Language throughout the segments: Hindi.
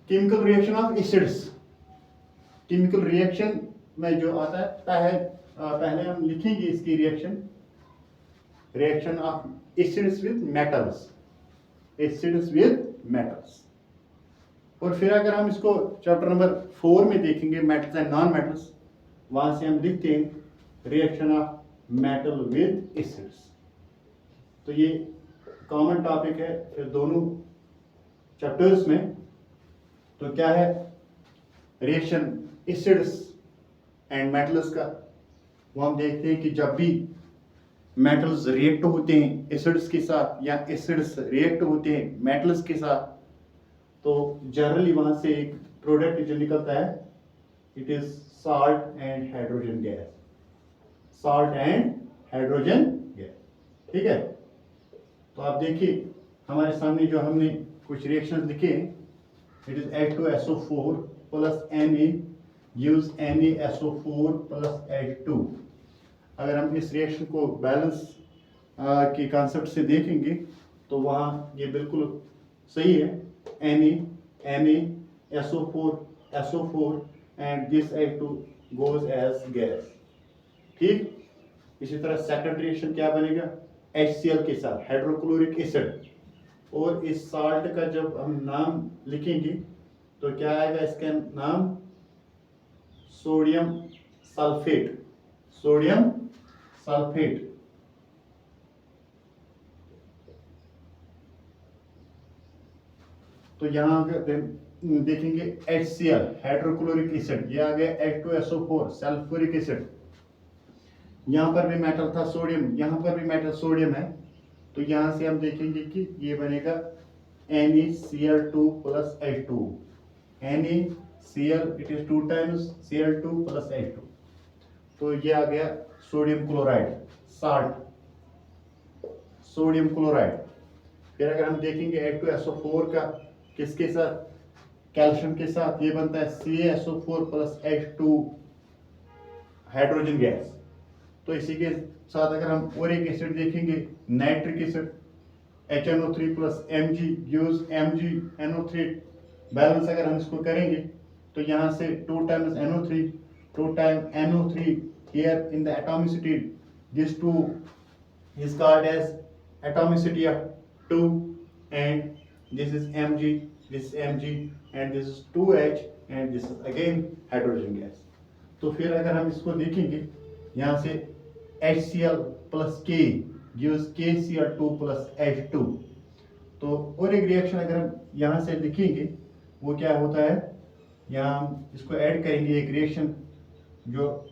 Chemical reaction of acids. Chemical reaction में जो आता है पहले हम लिखेंगे इसकी reaction of acids with metals, acids with metals. और फिर अगर हम इसको चैप्टर नंबर 4 में देखेंगे मेटल्स एंड नॉन मेटल्स, वहां से हम लिखते हैं reaction of metal with acids. तो ये कॉमन टॉपिक है फिर दोनों चैप्टर्स में। तो क्या है रिएक्शन एसिड्स एंड मेटल्स का, वो हम देखते हैं कि जब भी मेटल्स रिएक्ट होते हैं एसिड्स के साथ या एसिड्स रिएक्ट होते हैं मेटल्स के साथ, तो जनरली वहां से एक प्रोडक्ट जो निकलता है it is salt and hydrogen gas, salt and hydrogen gas. ठीक है, तो आप देखिए हमारे सामने जो हमने कुछ रिएक्शन लिखे it is H2SO4 plus Na gives NaSO4 plus H2। अगर हम इस रिएक्शन को बैलेंस के कॉन्सेप्ट से देखेंगे तो वहाँ ये बिल्कुल सही है, NaSO4 and this H2 goes as gas। ठीक, इसी तरह सेकंड रिएक्शन क्या बनेगा HCl के साथ हाइड्रोक्लोरिक एसिड, और इस साल्ट का जब हम नाम लिखेंगे तो क्या आएगा इसका नाम सोडियम सल्फेट, सोडियम सल्फेट। तो यहाँ देखेंगे HCl हाइड्रोक्लोरिक एसिड, ये आ गया H2SO4 सल्फ्यूरिक एसिड। यहाँ पर भी मेटल था सोडियम, यहाँ पर भी मेटल सोडियम है, तो यहाँ से हम देखेंगे कि ये बनेगा NaCl2 plus H2। NaCl it is 2 times Cl2 plus H2, तो ये आ गया sodium chloride, salt sodium chloride. फिर अगर हम देखेंगे H2SO4 का किसके साथ, कैल्शियम के साथ, ये बनता है CaSO4 plus H2 hydrogen gas. तो इसी के साथ अगर हम और एक एसिड देखेंगे nitric acid HNO3 plus Mg gives MgNO3। Balance अगर हम इसको करेंगे तो यहाँ से 2 times NO3, 2 time NO3 here in the atomicity, this 2 is called as atomicity of 2, and this is Mg, this is Mg, and this is 2H, and this is again hydrogen gas। तो फिर अगर हम इसको देखेंगे यहाँ से HCl plus K gives KCl2 plus H2। तो और एक रिएक्शन अगर हम यहाँ से लिखेंगे वो क्या होता है, यहाँ हम इसको ऐड करेंगे एक रिएक्शन, जो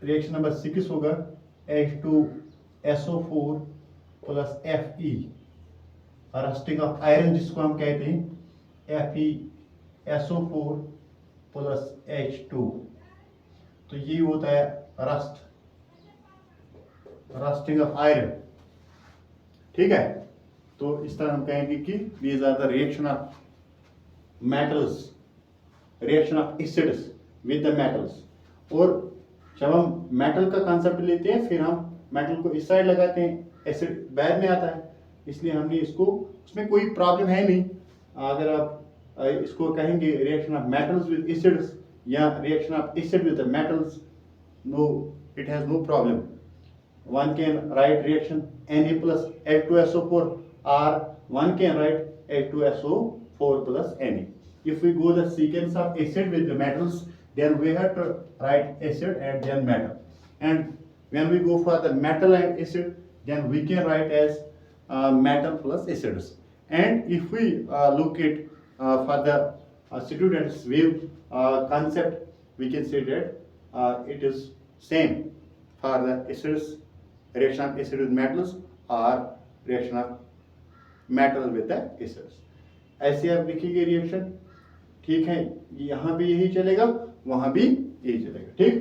रिएक्शन नंबर 6 होगा H2SO4 plus Fe, rusting of iron जिसको हम कहते हैं FeSO4 प्लस H2। तो ये होता है रस्टिंग ऑफ आयरन। ठीक है, तो इस तरह हम कहेंगे कि these are the reaction of metals, reaction of acids with the metals. और जब हम मेटल का कॉन्सेप्ट लेते हैं फिर हम मेटल को इस साइड लगाते हैं, एसिड बैद में आता है, इसलिए हमने इसको, उसमें कोई प्रॉब्लम है नहीं। अगर आप इसको कहेंगे reaction of metals with acids या reaction of acid with the metals, no it has no problem. One can write reaction Na plus H2SO4, or one can write H2SO4 plus Na. If we go the sequence of acid with the metals, then we have to write acid and then metal. And when we go for the metal and acid, then we can write as metal plus acids. And if we look at for the students' view concept, we can say that it is same for the acids, reaction of acid with metals or reaction of metal with the acids। ऐसे आप लिखिए रिएक्शन। ठीक है, यहाँ भी यही चलेगा, वहाँ भी यही चलेगा। ठीक,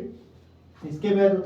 इसके बाद होता है